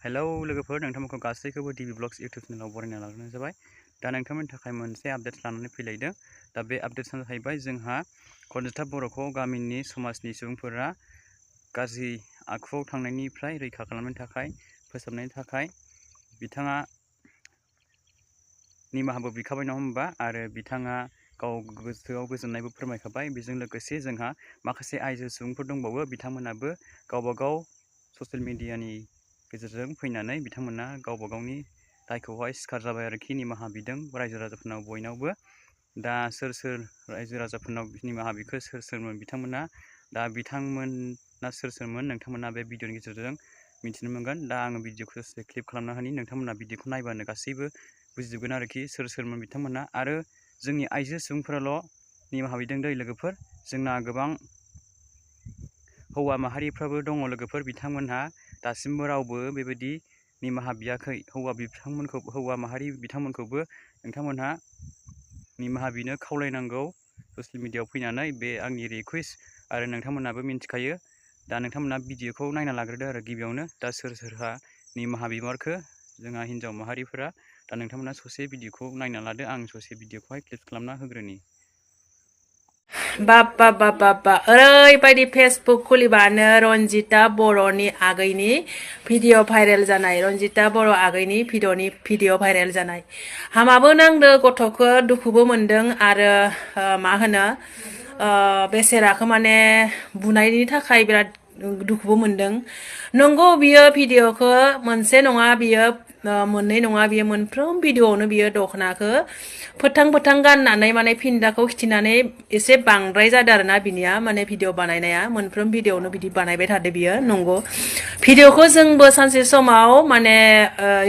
Hello लोगोफोर नोंथांमोनखौ गासैखौबो TV blogs इउट्यूब चेनेलाव बरायना लाबोनाय जाबाय। दा नोंथांमोननि थाखाय मोनसे आपडेट लानानै फैलायदों। दा बे आपडेटआ जाहैबाय जोंहा कनजिता बर'खौ गामिनि समाजनि सुबुंफोरा गाज्रि आखुआव थांनायनिफ्राय रैखा खालामनो थाखाय फोसाबनायनि थाखाय बिथाङा निमाहाबो बिखाबाय नङा होमबा, आरो बिथाङा गाव गोसोआव गोजोननायबो फोरमायखाबाय। बेजों लोगोसे जोंहा माखासे आइजो सुबुंफोर दंबावो, बिथांमोनाबो गावबागाव ससियेल मिडियानि गेजेरजों फैनानै बिथांमोना गावबा गावनि दायखौहाय सिखार जाबाय आरोखि, निमाहा बिदों रायजो राजाफोरनाव बयनावबो। दा सोर रायजो राजाफोरनाव निमाहा बिखो, सोरमोन बिथांमोना, दा बिथांमोना सोरमोन नोंथांमोना बे भिडिअनि गेजेरजों मिथिनो मोनगोन। दा आङो भिडिअखौ क्लिप खालामना होनि, नोंथांमोना भिडिअखौ नायबानो गासैबो बुजिजोबगोन आरोखि सोरमोन बिथांमोना। आरो जोंनि आइजो सुबुंफोराल' निमाहा बिदों दै लोगोफोर, जोंना गोबां हौवा माहारिफ्राबो दङ लोगोफोर, बिथांमोनहा दासिमबो रावबो बेबायदि निमाहा बियाखै। हौवा माहारि बिथांमोनखौबो नोंथांमोनहा निमाहा बिनो खावलायनांगौ ससियेल मिडियायाव फैनानै, बे आंनि रिकुवेस्ट। आरो नोंथांमोनाबो मिन्थिखायो। दा नोंथांमोना भिडिअखौ नायना लाग्रोदो आरो गिबियावनो, दा सोरहा निमाहा बिमारखो जोंहा हिन्जाव माहारिफोरा। दा नोंथांमोना ससे भिडिअखौ नायना लादो, आं ससे भिडिअखौहाय क्लिप खालामना होग्रोनि। बाबा ओरैबायदि फेसबुक खुलिबानो रनजिता बर'नि आगैनि भिडिअ भाइरेल जानाय, रनजिता बर' आगैनि भिडिअ भाइरेल जानाय। हामाबो नांदो, गथ'खौ दुखुबो मोनदों। आरो मा होनो बेसेराखौ माने बुनायनि थाखाय बिराद दुखुबो मोनदों। नंगौ, बियो भिडिअखौ मोनसे नङा, बियो मोननै नङा, बियो मोनफ्रोम भिडिअआवनो बियो दखनाखौ फोथां गाननानै माने फिन्दाखौ खिथिनानै एसे बांद्राय जादों आरोना बिनिया, माने भिडिअ बानायनाया मोनफ्रोम भिडिअआवनो बिदि बानायबाय थादो बियो। नंगौ, भिडिअखौ जोंबो सानसे समाव माने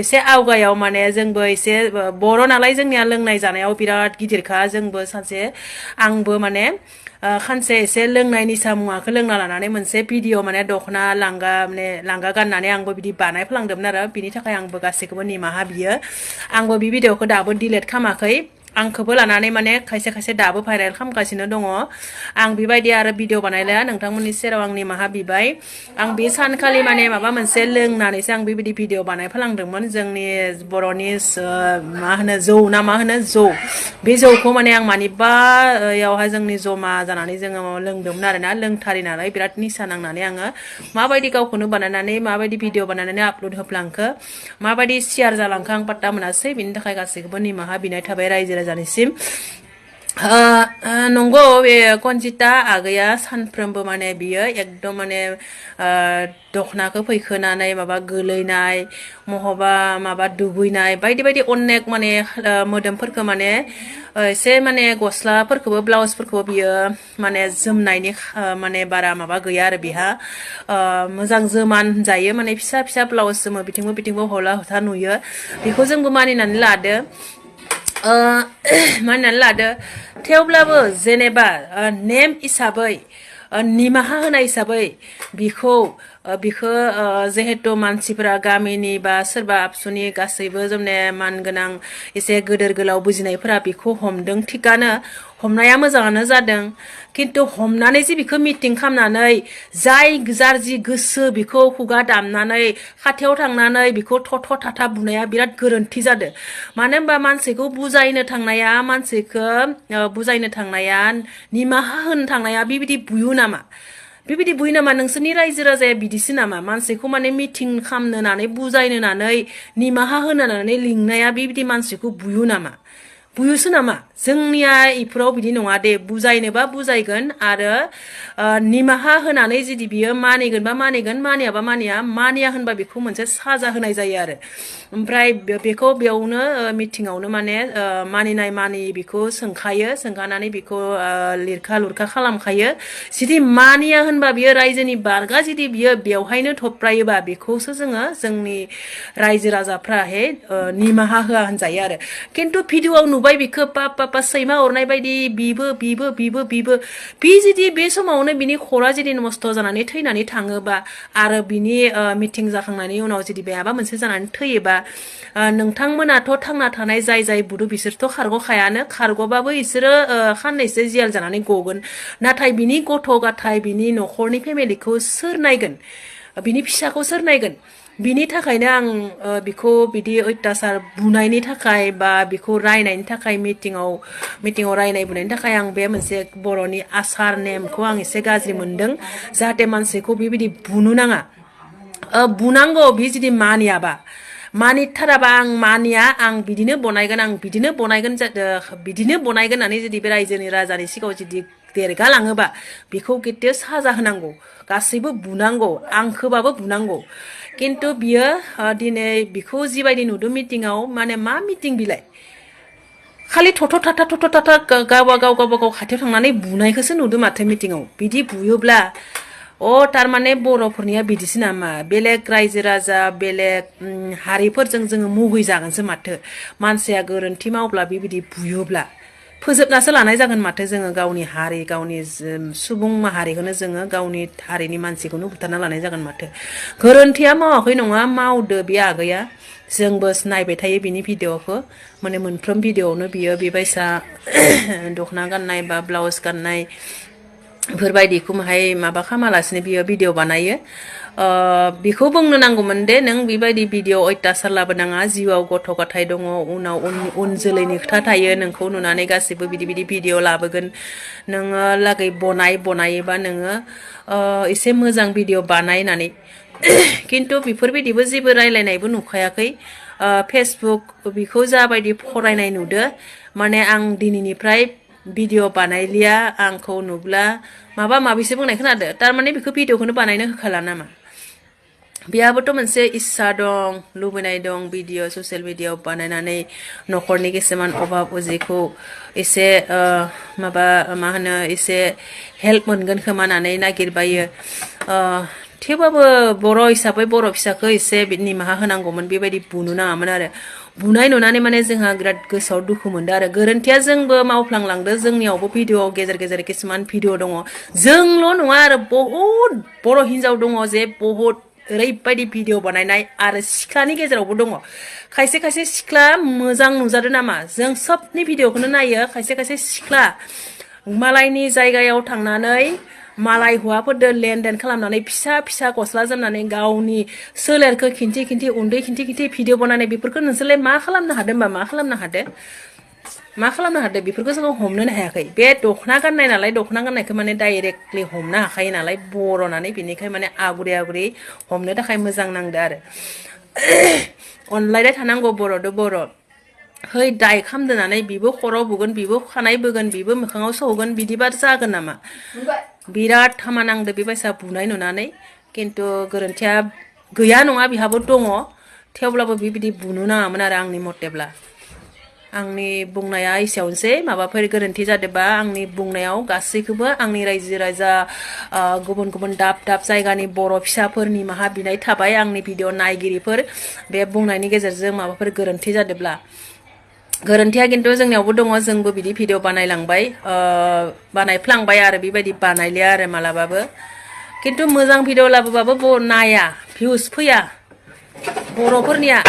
एसे आवगायाव माने जोंबो एसे बर' नालाय जोंनिया लोंनाय जानायाव बिराद गिदिरखा, जोंबो सानसे आंबो माने खानसे एसे लोंनाय निसा मुवाखौ लोंना लानानै मोनसे भिडिअ माने दखना लांगा गाननानै आंबो बिदि बानायफ्लांदोंमोन आरो। बिनि थाखाय आंबो गासैखौबो निमाहा बियो। आंबो बे भिडिअखौ दाबो डिलेट खालामाखै, आंखौबो लानानै माने खायसे दाबो भाइरेल खालामगासिनो दङ। आं बेबायदि आरो भिडिअ बानायलाया, नोंथांमोननि सेराव आं निमाहा बिबाय। आं बे सानखालि माने माबा मोनसे लोंनानैसो आं बेबायदि भिडिअ बानायफ्लांदोंमोन। जोंनि बर'नि मा होनो जौ ना मा होनो जौ, बे जौखौ माने आं मानिबायावहाय जोंनि जमा जानानै जोङो लोंदोंमोन आरोना। लोंथारि नालाय बिराद निसा नांनानै आङो माबायदि गावखौनो बानायनानै माबायदि भिडिअ बानायनानै आपलड होफ्लांखो, माबायदि शेयार जालांखो आं पात्ता मोनासै। बिनि थाखाय गासैखौबो निमाहा बिनाय थाबाय रायजो राजानिसिम। नंगौ, बे कनजिता आगैया सानफ्रोमबो माने बियो एकदम माने दखनाखौ फैखोनानै माबा गोलैनाय, महाबा माबा दुगैनाय, बायदि अनेक माने मोदोमफोरखौ माने एसे माने गस्लाफोरखौबो ब्लाउसफोरखौबो बियो माने जोमनायनि माने बारा माबा गैया आरो बिहा मोजां जोमान होनजायो, माने फिसा ब्लाउस जोमो, बिथिंबो हला हुथा नुयो। बेखौ जोंबो मानिनानै लादो, मानिनानै लादो। थेवब्लाबो जेनेबा नेम हिसाबै, निमाहा होनाय हिसाबै बिखौ जिहेतु मानसिफोरा गामिनि बा सोरबा आबसुनि गासैबो जोंने मानगोनां एसे गोदोर गोलाव बुजिनायफोरा बिखौ हमदों, थिगानो हमनाया मोजाङानो जादों। खिन्थु हमनानै जे बिखौ मिटिं खालामनानै जार जि गोसो बिखौ खुगा दामनानै खाथियाव थांनानै बिखौ थथ' थाथा बुनाया बिराद गोरोन्थि जादों। मानो होनबा मानसिखौ बुजायनो थांनाया निमाहा होनो थांनाया बेबायदि बुयो नामा? नोंसोरनि रायजो राजाया बिदिसो नामा? मानसिखौ माने मिटिं खालामनो होननानै बुजायनो होननानै निमाहा होनो होननानै लिंनाया बेबायदि मानसिखौ बुयो नामा? बुयोसो नामा? जोंनिया इफोराव बिदि नङा दे, बुजायनोबा बुजायगोन आरो निमाहा होनानै जुदि बियो मानिगोनबा मानिगोन, मानियाबा मानिया होनबा बेखौ मोनसे साजा होनाय जायो आरो। ओमफ्राय बेखौ बेयावनो मिटिङावनो माने मानिनाय मानियि बेखौ सोंखानानै बेखौ लिरखा लुरखा खालामखायो। जुदि मानिया होनबा बियो रायजोनि बारगा जुदि बियो बेवहायनो थप्रायोबा बेखौसो जोंनि रायजो राजाफ्राहाय निमाहा होआ होनजायो आरो। खिन्थु भिडिअआव नुबाय बिखौ पापा सैमा अरनाय बायदि बिबो बि जुदि बे समावनो बिनि खरा जुदि नस्थ' जानानै थैनानै थाङोबा, आरो बिनि मिटिं जाखांनायनि उनाव जुदि माबा मोनसे जानानै थैयोबा, नोंथांमोनाथ' थांना थानाय जाय बुदु बिसोरथ' खारग'बाबो बिसोरो खाननैसो जियाल जानानै गगोन। नाथाय बिनि गथ' गथाय, बिनि न'खरनि फेमिलिखौ सोर नायगोन? बिनि फिसाखौ सोर नायगोन? बिनि थाखायनो आं बिखौ बिदि अत्याचार बुनायनि थाखाय बा बिखौ रायनायनि थाखाय मिटिङाव रायनाय बुनायनि थाखाय आं बे मोनसे बर'नि आसार नेमखौ आं एसे गाज्रि मोनदों जाहाथे मानसिखौ बेबायदि बुनो नाङा बुनांगौ बि जुदि मानियाबा मानिथाराबा आं मानिया आं बिदिनो बनायगोन होननानै जुदि बे रायजोनि राजानि सिगाङाव जुदि देरगालाङोबा बेखौ गिदिर साजा होनांगौ गासैबो बुनांगौ आंखोबाबो बुनांगौ किन्तु बियो दिनै बिखौ जिबायदि नुदों मिटिङाव माने मा मिटिं बिलाय खालि थथ' थाथा गावबा गाव खाथियाव थांनानै बुनायखौसो नुदों माथो मिटिङाव बिदि बुयोब्ला तारमाने बर'फोरनिया बिदिसो नामा बेलेग रायजो राजा बेलेग हारिफोरजों जोङो मुगैजागोनसो माथो मानसिया गोरोन्थि मावब्ला बेबायदि बुयोब्ला फोजोबनासो लानाय जागोन माथो जोङो गावनि हारि गावनि सुबुं माहारिखौनो जोङो गावनि हारिनि मानसिखौनो बुथारना लानाय जागोन माथो गोरोन्थिया मावाखै नङा मावदो बे आगैया जोंबो नायबाय थायो बिनि भिडिअखौ माने मोनफ्रोम भिडिअआवनो बियो बेबायसा दख'ना गाननाय बा ब्लाउस गाननाय बेफोरबायदिखौ माहाय माबा खालामालासिनो बियो भिडिअ बानायो बेखौ बुंनो नांगौमोन दे नों बेबायदि भिडिअ अत्याचार लाबोनाङा जिउआव गथ' गथाय दङ उनाव उन जोलैनि खोथा थायो नोंखौ नुनानै गासिबो बिदि भिडिअ लाबोगोन नोङो लागै बनायोबा नोङो एसे मोजां भिडिअ बानायनानै किन्तु बेफोरबायदिबो जेबो रायलायनायबो नुखायाखै फेसबुक बेखौ जाबायदि फरायनाय नुदो माने आं दिनैनिफ्राय भिडिअ बानायलिया आंखौ नुब्ला माबा माबिसो बुंनाय खोनादो तारमाने बेखौ भिडिअखौनो बानायनो होखाला नामा बेहाबोथ' मोनसे इस्सा दं लुबैनाय दं भिडिअ ससियेल मिडियाआव बानायनानै न'खरनि किसुमान अभाब उजिखौ एसे माबा मा होनो एसे हेल्प मोनगोन खोमानानै नागिरबायो थेवबाबो बर' हिसाबै बर' फिसाखौ एसे निमाहा होनांगौमोन बेबायदि बुनो नाङामोन आरो बुनाय नुनानै माने जोंहा बिराद गोसोआव दुखु मोनदों आरो गोरोन्थिया जोंबो मावफ्लांलांदो जोंनियावबो भिडिअ गेजेर किसुमान भिडिअ दङ जोंल' नङा आरो बहुद बर' हिनजाव दङ जे बहुद ओरैबायदि भिडिअ बानायनाय आरो सिख्लानि गेजेरावबो दङ खायसे सिख्ला मोजां नुजादों नामा जों सबनि भिडिअखौनो नायो खायसे सिख्ला मालायनि जायगायाव थांनानै मालाय हौवाफोरदो लेनदेन खालामनानै फिसा गस्ला जोमनानै गावनि सोलेरखौ खिन्थि उन्दै खिन्थि भिडिअ बानायनाय बेफोरखौ नोंसोरलाय मा खालामनो हादों होमबा मा खालामनो हादों बेफोरखौ जोङो हमनोनो हायाखै बे दख'ना गाननाय नालाय दख'ना गाननायखौ माने डाइरेक्टलि हमनो हाखायो नालाय बर' नालाय बेनिखाय माने आगुरि हमनो थाखाय मोजां नांदो आरो अनलायनाय थानांगौ बर'दो बर' है दाय खालामदोनानै बिबो खर' बुगोन बिबो खानाय बोगोन बिबो मोखाङाव सौगोन बिदिबा जागोन नामा बिराद हामा नांदो बेबायसा बुनाय नुनानै किन्तु गोरोन्थिया गैया नङा बिहाबो दङ थेवब्लाबो बिबायदि बुनो नाङामोन आरो आंनि मथेब्ला आंनि बुंनाया एसेयावनोसै माबाफोर गोरोन्थि जादोंबा आंनि बुंनायाव गासैखौबो आंनि रायजो राजा गुबुन दाब जायगानि बर' फिसाफोर निमाहा बिनाय थाबाय आंनि भिडिअ नायगिरिफोर बे बुंनायनि गेजेरजों माबाफोर गोरोन्थि जादोंब्ला गोरोन्थिया किन्तु जोंनियावबो दङ जोंबो बिदि भिडिअ बानायफ्लांबाय आरो बेबायदि बानायलिया आरो मालाबाबो किन्तु मोजां भिडिअ लाबोबाबो नाया भिउस फैया बर'फोरनिया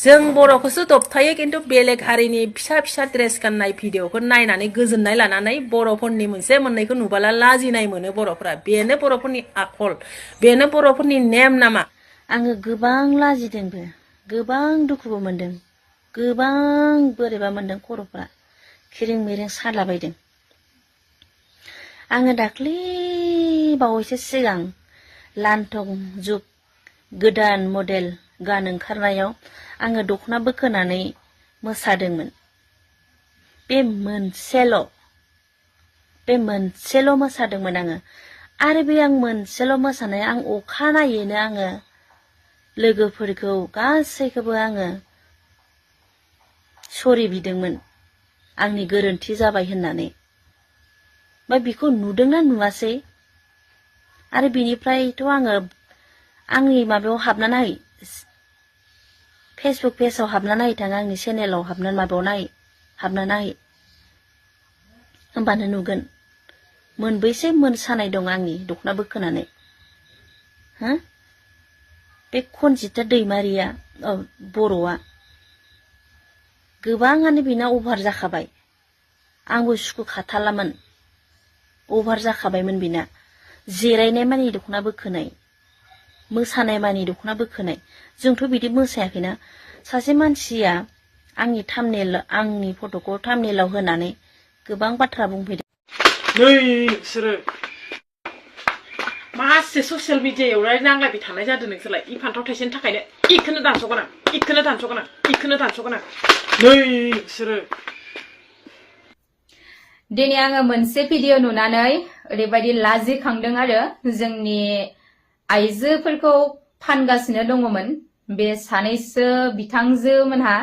जों बर'खौसो दबथायो किन्तु बेलेग हारिनि फिसा ड्रेस गाननाय भिडिअखौ नायनानै गोजोननाय लानानै बर'फोरनि मोनसे मोननैखौ नुबाला लाजिनाय मोनो बर'फोरा बेनो बर'फोरनि आखल बेनो बर'फोरनि नेम नामा आङो गोबां लाजिदोंबो गोबां दुखुबो मोनदों गोबां बोरैबा मोनदों खर'फ्रा खिरिं मिरिं सालाबायदों आङो दाख्लै बावैसो सिगां लान्थं जुग गोदान मडेल गान ओंखारनायाव आङो दख'ना बोखोनानै मोसादोंमोन बे मोनसेल' मोसादोंमोन आङो आरो बे आं मोनसेल' मोसानाय आं अखानायैनो आङो लोगोफोरखौ गासैखौबो आङो सरि बिदोंमोन आंनि गोरोन्थि जाबाय होननानै ओमफ्राय बेखौ नुदोंना नुवासै आरो बिनिफ्रायथ' आङो आंनि माबायाव हाबनानै फेसबुक पेजाव हाबनानै नायथां आंनि चेनेलाव हाबना नाय होमबानो नुगोन मोनबैसे मोसानाय दं आंनि दख'ना बोखोनानै बे खनजिता दैमारिया बर'आ गोबाङानो बिना अभार जाखाबाय आंबो सुखु खाथालामोन अभार जाखाबायमोन बिना जिरायनाय मानि दख'ना बोखोनाय मोसानाय मानि दख'ना बोखोनाय जोंथ' बिदि मोसायाखैना सासे मानसिया आंनि फट'खौ थाम्बनेइलाव होनानै गोबां बाथ्रा बुंफैदों। नोंसोरो मासे ससियेल मिडियायावलाय नांलायबाय थानाय जादों नोंसोरलाय इ फान्थाव थाइसेनि थाखायनो इखौनो दानस'गोन आं इखौनो दानस'गोन आं इखौनो दानस'गोन आं नोंसोरो। दिनै आङो मोनसे भिडिअ नुनानै ओरैबायदि लाजिखांदों आरो जोंनि आइजोफोरखौ फानगासिनो दङमोन बे सानैसो बिथांजो मोनहा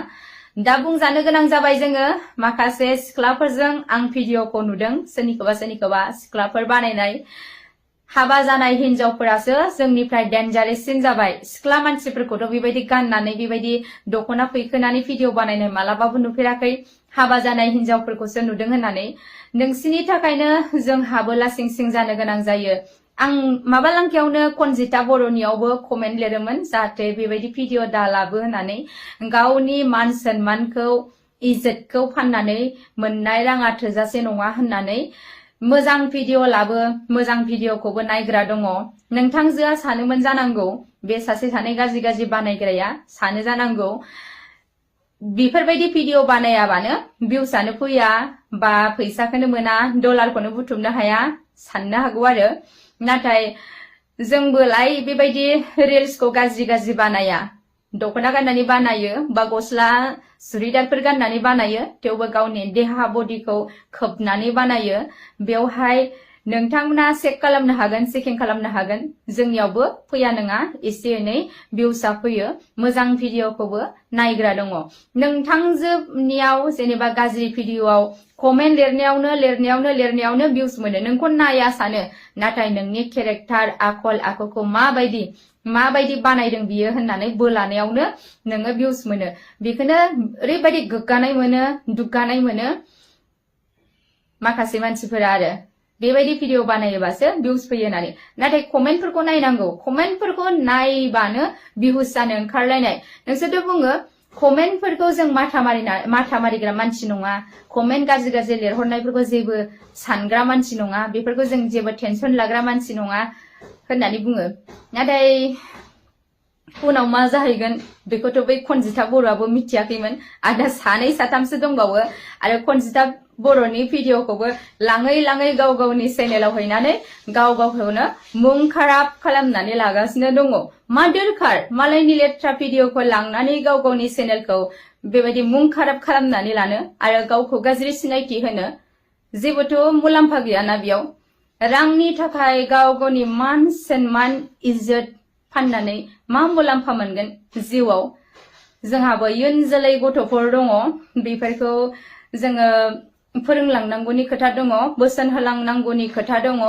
दा बुंजानो गोनां जाबाय जोङो माखासे सिख्लाफोरजों आं भिडिअखौ नुदों सोरनिखौबा सिख्लाफोर बानायनाय हाबा जानाय हिनजावफोरासो जोंनिफ्राय डेन्जारेससिन जाबाय सिख्ला मानसिफोरखौथ' बेबायदि गाननानै बेबायदि दख'ना फैखोनानै भिडिअ बानायनाय मालाबाबो नुफेराखै हाबा जानाय हिनजावफोरखौसो नुदों होननानै नोंसिनि थाखायनो जोंहाबो लासिं सिं जानो गोनां जायो। आं माबालांखायावनो कनजिता बर'नियावबो कमेन्ट लिरोमोन जाहाथे बेबायदि भिडिअ दालाबो होननानै गावनि मान सन्मानखौ इज्जतखौ फाननानै मोननाय राङा थोजासे नङा होननानै मोजां भिडिअ लाबो मोजां भिडिअखौबो नायग्रा दङ। नोंथांजोआ सानोमोन जानांगौ बे सासे सानै गाज्रि बानायग्राया सानो जानांगौ बेफोरबायदि भिडिअ बानायाबानो भिउसआनो फैया बा फैसाखौनो मोना डलारखौनो बुथुमनो हाया साननो हागौ आरो नाथाय जोंबोलाय बेबायदि रिल्सखौ गाज्रि बानाया दख'ना गाननानै बानायो बा गस्ला सुरिदारफोर गाननानै बानायो थेवबो गावनि देहा बडिखौ खोबनानै बानायो बेवहाय नोंथांमोना चेक खालामनो हागोन चेकिं खालामनो हागोन जोंनियावबो फैया नङा एसे एनै भिउसआ फैयो मोजां भिडिअखौबो नायग्रा दङ। नोंथांजोनियाव जेनेबा गाज्रि भिडिअआव कमेन्ट लिरनायावनो भिउस मोनो नोंखौ नाया सानो नाथाय नोंनि केरेक्टार आखल आखुखौ माबायदि बानायदों बियो होननानै बोलानायावनो नोङो भिउस मोनो बेखौनो ओरैबायदि गोग्गानाय मोनो दुग्गानाय मोनो माखासे मानसिफोरा आरो बेबायदि भिडिअ बानायोबासो भिउस फैयो होननानै नाथाय कमेन्टफोरखौ नायनांगौ कमेन्टफोरखौ नायबानो भिउस जानो ओंखारलायनाय नोंसोरथ' बुङो कमेन्टफोरखौ जों माथा मारिग्रा मानसि नङा कमेन्ट गाज्रि लिरहरनायफोरखौ जेबो सानग्रा मानसि नङा बेफोरखौ जों जेबो टेनसन लाग्रा मानसि नङा होननानै बुङो नाथाय उनाव मा जाहैगोन बेखौथ' बै कनजिता बर'आबो मिथियाखैमोन आरो सानै साथामसो दंबावो आरो कनजिता बर'नि भिडिअखौबो लाङै गाव गावनि चेनेलाव हैनानै गाव गावखौनो मुं खाराब खालामनानै लागासिनो दङ मा दरखार मालायनि लेथ्रा भिडिअखौ लांनानै गाव गावनि चेनेलखौ बेबायदि मुं खाराब खालामनानै लानो आरो गावखौ गाज्रि सिनायथि होनो जेबोथ' मुलाम्फा गैयाना बेयाव रांनि थाखाय गाव गावनि मान सन्मान इज्जत फाननानै मा मुलाम्फा मोनगोन जिउआव जोंहाबो इयुन जोलै गथ'फोर दङ बेफोरखौ जोङो फोरोंलांनांगौनि खोथा दङ बोसोन होलांनांगौनि खोथा दङ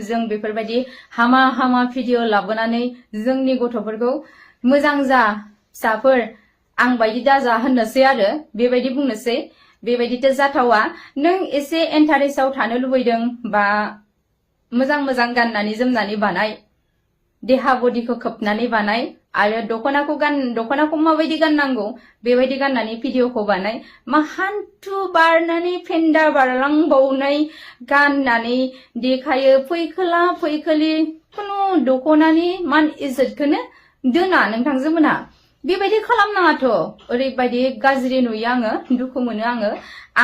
जों बेफोरबायदि हामा भिडिअ लाबोनानै जोंनि गथ'फोरखौ मोजां जा फिसाफोर आं बायदि दाजा होननोसै आरो बेबायदि बुंनोसै बेबायदिथ' जाथावा नों एसे इन्टारेस्टआव थानो लुबैदों बा मोजां गाननानै जोमनानै बानाय देहा बडिखौ खोबनानै बानाय आरो दख'नाखौ माबायदि गाननांगौ बेबायदि गाननानै भिडिअखौ बानाय मा हान्थु बारनानै फेन्दा बारलांबावनाय गाननानै देखायो फैखोला फैखोलि खुनु दख'नानि मान इज्जतखौनो दोना नोंथांजो मोनहा बेबायदि खालामनाङाथ' ओरैबायदि गाज्रि नुयो आङो दुखु मोनो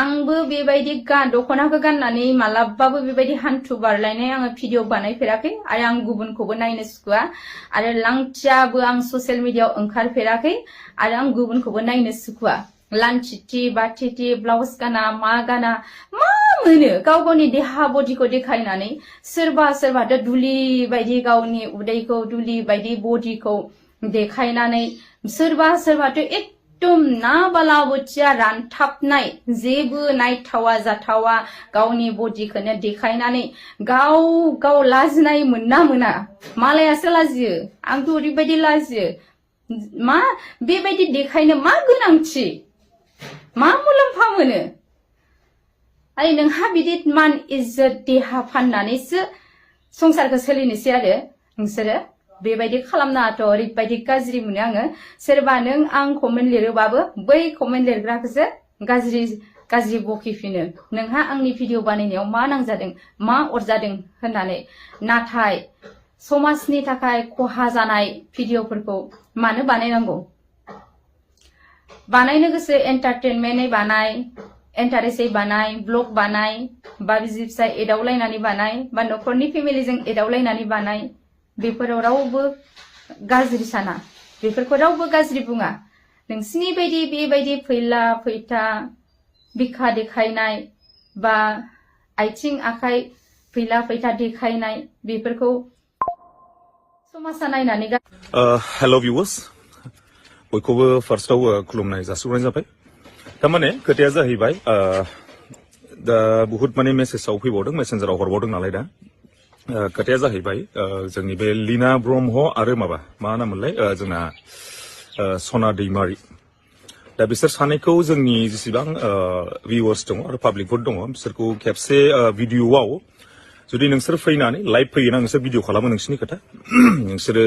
आंबो बेबायदि दख'नाखौ गाननानै मालाबाबो बेबायदि हान्थु बारलायनाय आङो भिडिअ बानायफेराखै आरो आं गुबुनखौबो नायनो सुखुवा आरो लांथियाबो आं ससियेल मिडियाआव ओंखारफेराखै आरो आं गुबुनखौबो नायनो सुखुवा लान्थिथि बाथिथि ब्लाउस गाना मा मोनो गाव गावनि देहा बडिखौ देखायनानै सोरबाथ' दुलि बायदि गावनि उदैखौ दुलि बायदि बडिखौ देखायनानै सोरबाथ' एकदम ना बालाबोथिया रानथाबनाय जेबो नायथावा जाथावा गावनि बडिखौनो देखायनानै गाव लाजिनाय मोना मालायासो लाजियो आंथ' ओरैबायदि लाजियो मा बेबायदि देखायनो मा गोनांथि मा मुलाम्फा मोनो आरो नोंहा बिदि मान इज्जत देहा फाननानैसो संसारखौ सोलिनोसै आरो नोंसोरो बेबायदि खालामनाङाथ' ओरैबायदि गाज्रि मोनो आङो सोरबा नों आं कमेन्ट लिरोबाबो बै कमेन्ट लिरग्राखौसो गाज्रि बखिफिनो नोंहा आंनि भिडिअ बानायनायाव मा नांजादों मा अरजादों होननानै नाथाय समाजनि थाखाय खहा जानाय भिडिअफोरखौ मानो बानायनांगौ बानायनो गोसो एन्टारटेनमेन्टै बानाय इन्टारेस्टै बानाय ब्लग बानाय बा बिसि फिसाय एदावलायनानै बानाय बा न'खरनि फेमिलिजों एदावलायनानै बानाय बेफोराव रावबो गाज्रि साना बेफोरखौ रावबो गाज्रि बुङा नोंसिनि बायदि बेबायदि फैला फैथा बिखा देखायनाय बा आथिं आखाइ फैला फैथा देखायनाय बेफोरखौ समाजा नायनानै हेल' भिउवार्स बयखौबो फार्स्टआव खुलुमनाय जासिहरनाय जाबाय थारमाने खोथाया जाहैबाय दा बुहुत माने मेसेजाव फैबावदों मेसेन्जाराव हरबावदों नालाय दा खोथाया जाहैबाय जोंनि बे लीना ब्रह्म आरो मा नामोनलाय जोंना सना दैमारि दा बिसोर सानैखौ जोंनि जेसेबां भिउवार्स दङ आरो पाब्लिकफोर दङ बिसोरखौ खेबसे भिडिअआव जुदि नोंसोर फैनानै लाइभ फैयोना नोंसोर भिडिअ खालामो नोंसिनि खोथा नोंसोरो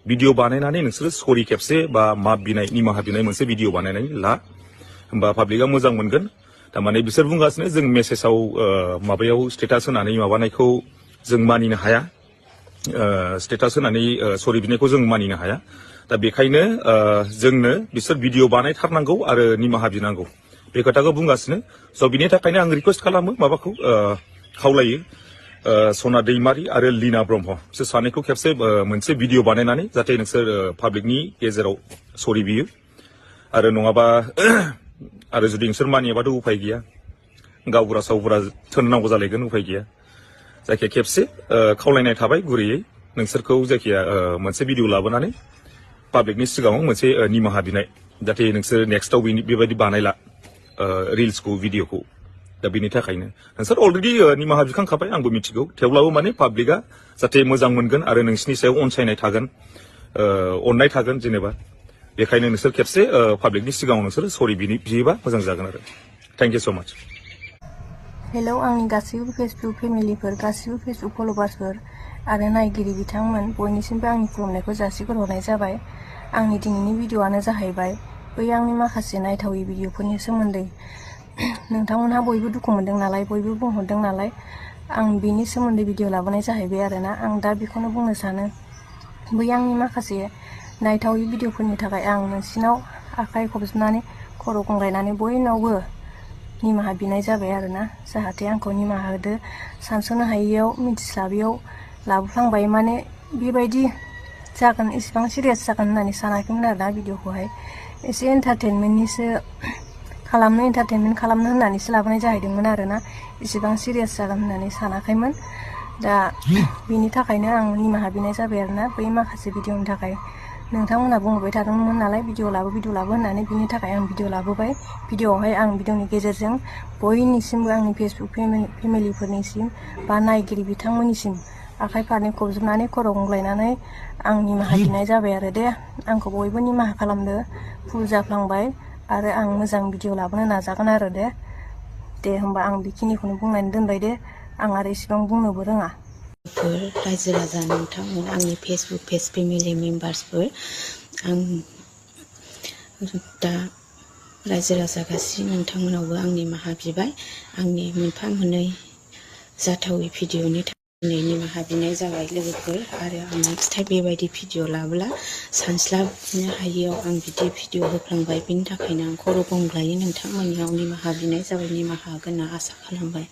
भिडिअ बानायनानै नोंसोरो सरि खेबसे बा माफ बिनाय निमाहा बिनाय मोनसे भिडिअ बानायनानै ला होमबा पाब्लिकआ मोजां मोनगोन थारमाने बिसोर बुंगासिनो जों मेसेजाव माबायाव स्टेटास होनानै माबानायखौ जों मानिनो हाया स्टेटास होनानै सरि बिनायखौ जों मानिनो हाया दा बेखायनो जोंनो बिसोर भिडिअ बानायथारनांगौ आरो निमाहा बिनांगौ बे खोथाखौ बुंगासिनो स' बिनि थाखायनो आं रिकुवेस्ट खालामो माबाखौ खावलायो सना दैमारि आरो लीना ब्रह्म बिसोर सानैखौ खेबसे मोनसे भिडिअ बानायनानै जाहाथे नोंसोर पाब्लिकनि गेजेराव सरि बियो आरो नङाबा आरो जुदि नोंसोर मानियाबाथ' उफाय गैया गावबुरा सावबुरा थोननांगौ जालायगोन उफाय गैया जायखिया खेबसे खावलायनाय थाबाय गुरैयै नोंसोरखौ जायखिया मोनसे भिडिअ लाबोनानै पाब्लिकनि सिगाङाव मोनसे निमाहा बिनाय जाहाथे नोंसोर नेक्स्टआव बेबायदि बानायला रिल्सखौ भिडिअखौ दा बेनि थाखायनो नोंसोर अलरेडि निमाहा बिखांखाबाय आंबो मिथिगौ थेवब्लाबो माने पाब्लिकआ जाहाथे मोजां मोनगोन आरो नोंसिनि सायाव अनसायनाय थागोन अननाय थागोन जेनेबा बेखायनो नोंसोर खेबसे पाब्लिकनि सिगाङाव नोंसोर सरि बियोबा मोजां जागोन आरो थेंक इउ स' माच हेलौ आंनि गासैबो फेसबुक फेमिलिफोर गासैबो फेसबुक फलोवार्सफोर आरो नायगिरि बिथांमोन बयनिसिमबो आंनि खुलुमनायखौ जासिहरनाय जाबाय आंनि दिनैनि भिडिअआनो जाहैबाय बै आंनि माखासे नायथावै भिडिअफोरनि सोमोन्दै नोंथांमोनहा बयबो दुखु मोनदों नालाय बयबो बुंहरदों नालाय आं बेनि सोमोन्दै भिडिअ लाबोनाय जाहैबाय आरोना आं दा बेखौनो बुंनो सानो बै आंनि माखासे नायथावै भिडिअफोरनि थाखाय आं नोंसिनाव आखाइ खबजबनानै खर' गंग्लायनानै बयनावबो निमाहा बिनाय जाबाय आरोना जाहाथे आंखौ निमाहा होदो सानस'नो हायैयाव मिथिस्लाबैयाव लाबोफ्लांबाय माने बेबायदि जागोन इसेबां सिरियास जागोन होननानै सानाखैमोन आरोना भिडिअखौहाय एसे एन्टारटेनमेन्ट खालामनो होननानैसो लाबोनाय जाहैदोंमोन आरोना इसेबां सिरियास जागोन होननानै सानाखैमोन दा बेनि थाखायनो आं निमाहा बिनाय जाबाय आरोना बै माखासे भिडिअनि थाखाय नोंथांमोनहा बुंबाय थादोंमोन नालाय भिडिअ लाबो होननानै बिनि थाखाय आं भिडिअ लाबोबाय भिडिअआवहाय आं भिडिअनि गेजेरजों बयनिसिमबो आंनि फेसबुक फेमिलिफोरनिसिम बा नायगिरि बिथांमोननिसिम आखाइ फारनै खबजबनानै खर' गंग्लायनानै आं निमाहा बिनाय जाबाय आरो दे आंखौ बयबो निमाहा खालामदो भुल जाफ्लांबाय आरो आं मोजां भिडिअ लाबोनो नाजागोन आरो दे होमबा आं बेखिनिखौनो बुंनानै दोनबाय दे आं आरो इसेबां बुंनोबो रोङा रायजो राजा नोंथांमोन आंनि फेसबुक पेज फेमिलि मेम्बार्सफोर आं दा रायजो राजा गासै नोंथांमोनावबो आं निमाहा बिबाय आंनि मोनफा मोननै जाथावै भिडिअनि थाखाय निमाहा बिनाय जाबाय लोगोफोर आरो आं नेक्स्ट टाइम बेबायदि भिडिअ लाबोला सानस्लाबनो हायैयाव आं बिदि भिडिअ होफ्लांबाय बिनि थाखायनो आं खर' गंग्लायै नोंथांमोननियाव निमाहा बिनाय जाबाय निमाहा होगोन होनना आसा खालामबाय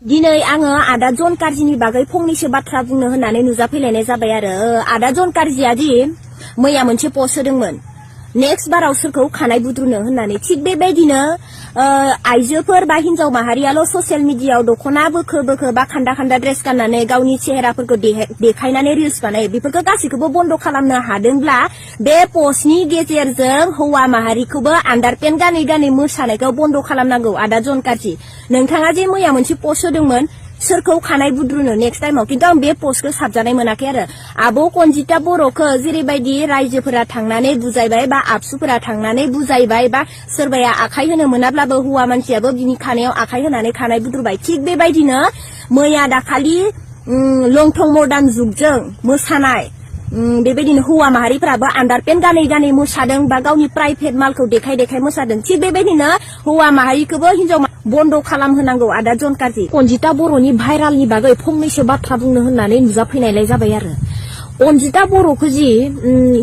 दिनै आङो आदा जन कार्जिनि बागै फंनैसो बाथ्रा बुंनो होननानै नुजाफैलायनाय जाबाय आरो आदा जन कार्जिया दि मैया मोनसे पस्ट होदोंमोन नेक्स्ट बाराव सोरखौ खानाय बुद्रुनो होननानै थिग बेबायदिनो आइजोफोर बा हिनजाव माहारियाल' ससियेल मिडियायाव दख'ना बोखो बा खान्दा ड्रेस गाननानै गावनि चेहेराफोरखौ देखायनानै रिल्स बानायो बेफोरखौ गासैखौबो बन्द' खालामनो हादोंब्ला बे पस्टनि गेजेरजों हौवा माहारिखौबो आन्डारपेन्ट गानै मोसानायखौ बन्द' खालामनांगौ आदा जन कार्जि नोंथाङा जे मैया मोनसे पस्ट होदोंमोन सोरखौ खानाय बुद्रुनो नेक्स्ट टाइमाव किन्तु आं बे पस्टखौ साबजानाय मोनाखै आरो आब' कनजिता बर'खौ जेरैबायदि रायजोफोरा थांनानै बुजायबाय बा आबसुफोरा थांनानै बुजायबाय बा सोरबाया आखाइ होनो मोनाब्लाबो हौवा मानसियाबो बिनि खानायाव आखाइ होनानै खानाय बुद्रुबाय थिग बेबायदिनो मैया दाखालि लंथं मर्दान जुगजों मोसानाय बेबायदिनो हौवा माहारिफोराबो आन्डारपेन्ट गानै गानै मोसादों बा गावनि प्राइभेट मालखौ देखाय देखाय मोसादों थिग बेबायदिनो हौवा माहारिखौबो हिनजाव बन्द' खालामहोनांगौ आदा जन कार्जि कनजिता बर'नि भाइरालनि बागै फंनैसो बाथ्रा बुंनो होननानै नुजाफैनायलाय जाबाय आरो कनजिता बर'खौ जि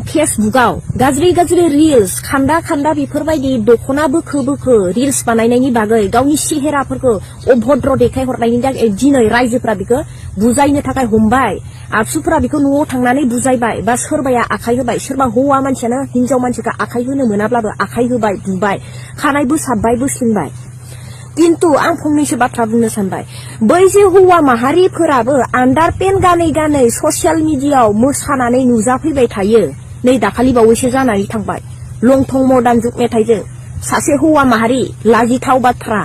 फेसबुकाव गाज्रि गाज्रि रिल्स खान्दा खान्दा बेफोरबायदि दख'ना बोखो बोखो रिल्स बानायनायनि बागै गावनि सेहेराफोरखौ अभद्र देखायहरनायनि थाखाय दिनै रायजोफ्रा बेखौ बुजायनो थाखाय हमबाय आबसुफोरा बेखौ न'आव थांनानै बुजायबाय बा सोरबाया आखाइ होबाय सोरबा हौवा मानसियानो हिनजाव मानसिखौ आखाइ होनो मोनाब्लाबो आखाइ होबाय बुबाय खानाय बोसाबबाय बोस्लिंबाय किन्तु आं फंनैसो बाथ्रा बुंनो सानबाय बै जे हौवा माहारिफोराबो आन्डारपेन्ट गानै गानै ससियेल मिडियाआव मोसानानै नुजाफैबाय थायो नै दाखालि बावैसो जानानै थांबाय लंथं मडार्न जुग मेथाइजों सासे हौवा माहारि लाजिथाव बाथ्रा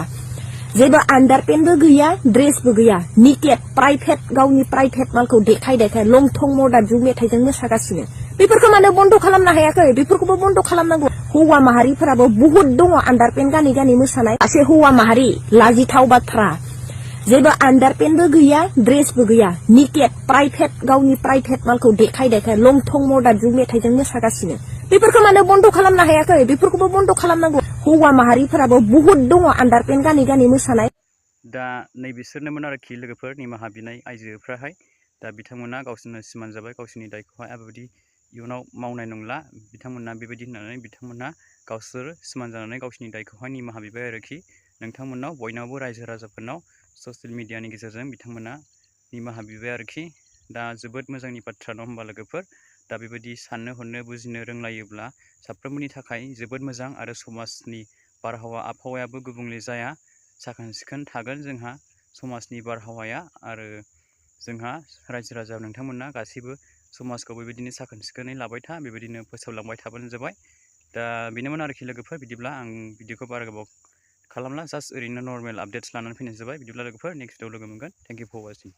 जेबो आन्डारपेन्टबो गैया ड्रेसबो गैया निकेट प्राइभेट गावनि प्राइभेट मालखौ देखाय देखाय लंथं मडार्न जुग मेथाइजों मोसागासिनो बेफोरखौ मानो बन्द' खालामनो हायाखै बेफोरखौबो बन्द' खालामनांगौ हौवा माहारिफोराबो बुहुत दङ आन्डारपेन्ट गानै गानै मोसानाय सासे हौवा माहारि लाजिथाव बाथ्रा जेबो आन्डारपेन्टबो गैया ड्रेसबो गैया निकेट प्राइभेट गावनि प्राइभेट मालखौ देखाय देखाय लंथं मडार्न जुग मेथाइजों मोसागासिनो बेफोरखौ मानो बन्द' खालामनो हायाखै बेफोरखौबो बन्द' खालामनांगौ हौवा माहारिफोराबो बुहुत दङ आन्डारपेन्ट गानै गानै मोसानाय दा नैबिसोरनोमोन आरोखि लोगोफोर निमाहा बिनाय आइजोफ्राहाय दा बिथांमोना गावसोरनो सिमान जाबाय गावसोरनि दायखौहाय बेबायदि इयुनाव मावनाय नंला बिथांमोना बेबायदि होननानै बिथांमोना गावसोर सिमान जानानै गावसोरनि दायखौहाय निमाहा बिबाय आरोखि नोंथांमोननाव बयनावबो रायजो राजाफोरनाव ससियेल मिडियानि गेजेरजों बिथांमोना निमाहा बिबाय आरोखि दा जोबोद मोजांनि बाथ्रा नङा होमबा लोगोफोर दा बेबायदि साननो हनो बुजिनो रोंलायोब्ला साफ्रोमबोनि थाखाय जोबोद मोजां आरो समाजनि बारहावा आबहावायाबो गुबुंले जाया साखोन सिखोन थागोन जोंहा समाजनि बारहावाया आरो जोंहा रायजो राजा नोंथांमोना गासैबो समाजखौ बेबायदिनो साखोन सिखोनै लाबाय था बेबायदिनो फोसावलांबाय थाबानो जाबाय दा बेनोमोन आरोखि लोगोफोर बिदिब्ला आं भिडिअखौ बारा गोबाव खालामला जास्ट ओरैनो नर्मेल आपडेट्स लानानै फैनाय जाबाय बिदिब्ला लोगोफोर नेक्स्ट भिडिअ लोगो मोनगोन थेंक इउ फर वाचिं